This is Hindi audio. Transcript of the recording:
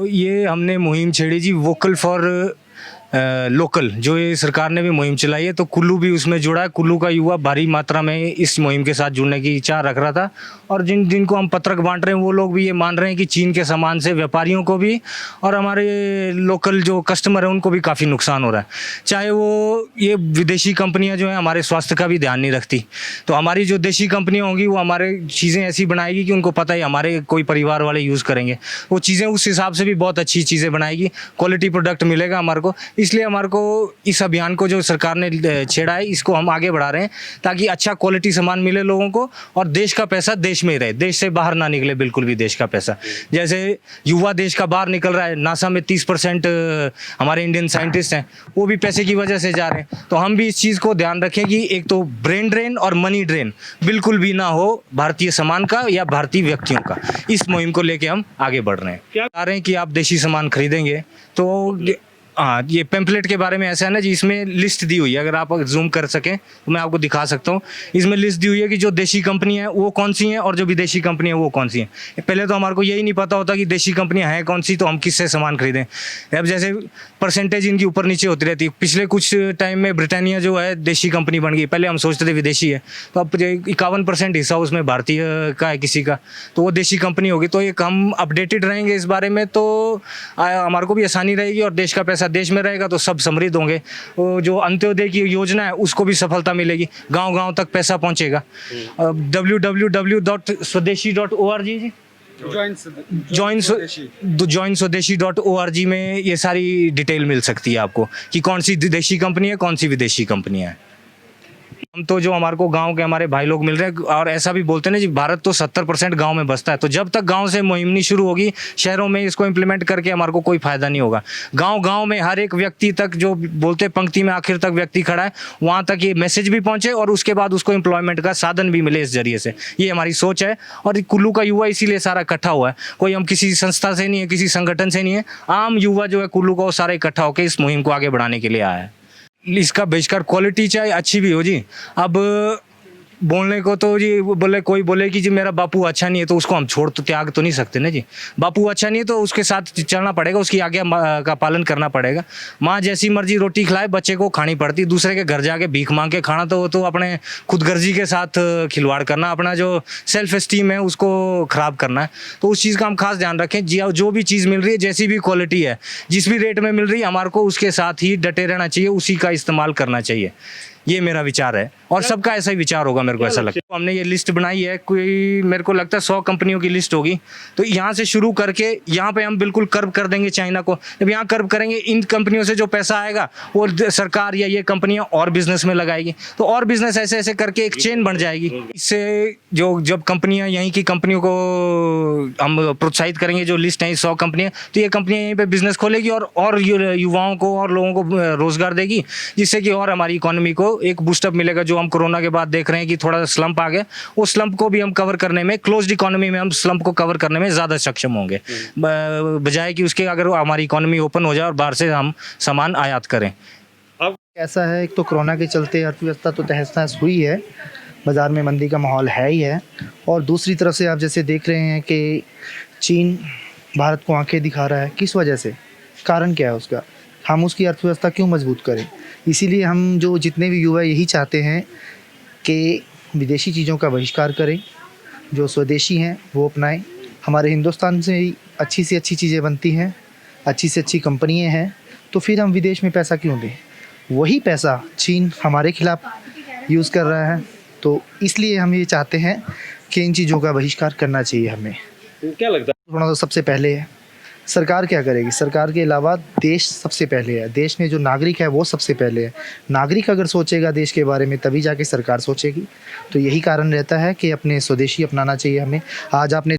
ये हमने मुहिम छेड़ी जी, वोकल फॉर लोकल, जो ये सरकार ने भी मुहिम चलाई है, तो कुल्लू भी उसमें जुड़ा है। कुल्लू का युवा भारी मात्रा में इस मुहिम के साथ जुड़ने की इच्छा रख रहा था, और जिनको हम पत्रक बांट रहे हैं वो लोग भी ये मान रहे हैं कि चीन के सामान से व्यापारियों को भी और हमारे लोकल जो कस्टमर है उनको भी काफ़ी नुकसान हो रहा है। चाहे वो ये विदेशी कंपनियां जो हैं हमारे स्वास्थ्य का भी ध्यान नहीं रखती, तो हमारी जो देशी कंपनियां होंगी वो हमारे चीज़ें ऐसी बनाएगी कि उनको पता है हमारे कोई परिवार वाले यूज़ करेंगे, वो चीज़ें उस हिसाब से भी बहुत अच्छी चीज़ें बनाएगी, क्वालिटी प्रोडक्ट मिलेगा हमारे को। इसलिए हमारे को इस अभियान को जो सरकार ने छेड़ा है इसको हम आगे बढ़ा रहे हैं, ताकि अच्छा क्वालिटी सामान मिले लोगों को, और देश का पैसा देश में ही रहे, देश से बाहर ना निकले बिल्कुल भी देश का पैसा। जैसे युवा देश का बाहर निकल रहा है, नासा में 30% हमारे इंडियन साइंटिस्ट हैं, वो भी पैसे की वजह से जा रहे हैं। तो हम भी इस चीज़ को ध्यान रखें कि एक तो ब्रेन ड्रेन और मनी ड्रेन बिल्कुल भी ना हो भारतीय सामान का या भारतीय व्यक्तियों का। इस मुहिम को लेके हम आगे बढ़ रहे हैं। क्या कह रहे हैं कि आप देशी सामान खरीदेंगे तो हाँ, ये पेम्पलेट के बारे में ऐसा है ना जी, इसमें लिस्ट दी हुई है, अगर आप जूम कर सकें तो मैं आपको दिखा सकता हूँ। इसमें लिस्ट दी हुई है कि जो देशी कंपनी है वो कौन सी हैं और जो विदेशी कंपनी है वो कौन सी हैं। पहले तो हमारे को यही नहीं पता होता कि देशी कंपनियां हैं कौन सी, तो हम किससे सामान खरीदें। अब जैसे परसेंटेज इनकी ऊपर नीचे होती रहती है। पिछले कुछ टाइम में ब्रिटानिया जो है देशी कंपनी बन गई, पहले हम सोचते थे विदेशी है, तो अब 51% हिस्सा उसमें भारतीय का है किसी का, तो वो देशी कंपनी होगी। तो एक हम अपडेटेड रहेंगे इस बारे में, तो हमारे को भी आसानी रहेगी और देश का पैसा देश में रहेगा तो सब समृद्ध होंगे। वो जो अंत्योदय की योजना है उसको भी सफलता मिलेगी, गांव-गांव तक पैसा पहुंचेगा। www.swadeshi.org जी, joinswadeshi.org में ये सारी डिटेल मिल सकती है आपको कि कौन सी देशी कंपनी है, कौन सी विदेशी कंपनी है। हम तो जो हमारे को गांव के हमारे भाई लोग मिल रहे हैं, और ऐसा भी बोलते हैं ना जी, भारत तो 70% गांव में बसता है, तो जब तक गांव से मुहिम नहीं शुरू होगी, शहरों में इसको इम्प्लीमेंट करके हमारे को कोई फायदा नहीं होगा। गांव-गांव में हर एक व्यक्ति तक, जो बोलते पंक्ति में आखिर तक व्यक्ति खड़ा है, वहां तक ये मैसेज भी पहुंचे और उसके बाद उसको एम्प्लॉयमेंट का साधन भी मिले इस जरिए से। ये हमारी सोच है, और कुल्लू का युवा इसीलिए सारा इकट्ठा हुआ है। कोई हम किसी संस्था से नहीं है, किसी संगठन से नहीं है, आम युवा जो है कुल्लू का, वो सारा इकट्ठा होकर इस मुहिम को आगे बढ़ाने के लिए आया है। इसका बहिष्कार, क्वालिटी चाहे अच्छी भी हो जी, अब बोलने को तो जी बोले, कोई बोले कि जी मेरा बापू अच्छा नहीं है, तो उसको हम छोड़ तो त्याग तो नहीं सकते ना जी। बापू अच्छा नहीं है तो उसके साथ चलना पड़ेगा, उसकी आज्ञा का पालन करना पड़ेगा। माँ जैसी मर्जी रोटी खिलाए बच्चे को खानी पड़ती, दूसरे के घर जाके भीख मांग के खाना तो अपने खुदगर्जी के साथ खिलवाड़ करना, अपना जो सेल्फ एस्टीम है उसको ख़राब करना है। तो उस चीज़ का हम खास ध्यान रखें। जी, जो भी चीज़ मिल रही है, जैसी भी क्वालिटी है, जिस भी रेट में मिल रही है, हमारे को उसके साथ ही डटे रहना चाहिए, उसी का इस्तेमाल करना चाहिए। ये मेरा विचार है, और सबका ऐसा ही विचार होगा, मेरे को ऐसा लगता है। हमने ये लिस्ट बनाई है, कोई मेरे को लगता है 100 कंपनियों की लिस्ट होगी, तो यहाँ से शुरू करके यहाँ पे हम बिल्कुल कर्व कर देंगे चाइना को। जब यहाँ कर्व करेंगे, इन कंपनियों से जो पैसा आएगा वो सरकार या ये कंपनियाँ और बिजनेस में लगाएगी, तो और बिजनेस ऐसे ऐसे करके एक चेन बन जाएगी। इससे जो जब कंपनियाँ, यहीं की कंपनियों को हम प्रोत्साहित करेंगे, जो लिस्ट है 100 कंपनियाँ, तो ये कंपनियाँ यहीं पर बिजनेस खोलेगी और युवाओं को और लोगों को रोजगार देगी, जिससे कि और हमारी इकोनॉमी को एक बूस्टअप मिलेगा। जो हम कोरोना के बाद देख रहे हैं कि थोड़ा स्लंप आ गया, वो स्लंप को भी हम कवर करने में, क्लोज्ड इकोनॉमी में हम स्लंप को कवर करने में ज़्यादा सक्षम होंगे, बजाय कि उसके अगर हमारी इकोनॉमी ओपन हो जाए और बाहर से हम सामान आयात करें। अब कैसा है, एक तो कोरोना के चलते अर्थव्यवस्था तो तहस-नहस हुई है, बाज़ार में मंदी का माहौल है ही है, और दूसरी तरफ से आप जैसे देख रहे हैं कि चीन भारत को आंखें दिखा रहा है। किस वजह से, कारण क्या है उसका? हम उसकी अर्थव्यवस्था क्यों मजबूत करें? इसीलिए हम जो जितने भी युवा यही चाहते हैं कि विदेशी चीज़ों का बहिष्कार करें, जो स्वदेशी हैं वो अपनाएं। हमारे हिंदुस्तान से ही अच्छी से अच्छी चीज़ें बनती हैं, अच्छी से अच्छी कंपनियां हैं, तो फिर हम विदेश में पैसा क्यों दें? वही पैसा चीन हमारे खिलाफ यूज़ कर रहा है, तो इसलिए हम ये चाहते हैं कि इन चीज़ों का बहिष्कार करना चाहिए हमें। क्या लगता है? थोड़ा तो सबसे पहले है, सरकार क्या करेगी? सरकार के अलावा देश सबसे पहले है, देश में जो नागरिक है वो सबसे पहले है। नागरिक अगर सोचेगा देश के बारे में, तभी जाके सरकार सोचेगी। तो यही कारण रहता है कि अपने स्वदेशी अपनाना चाहिए हमें। आज आपने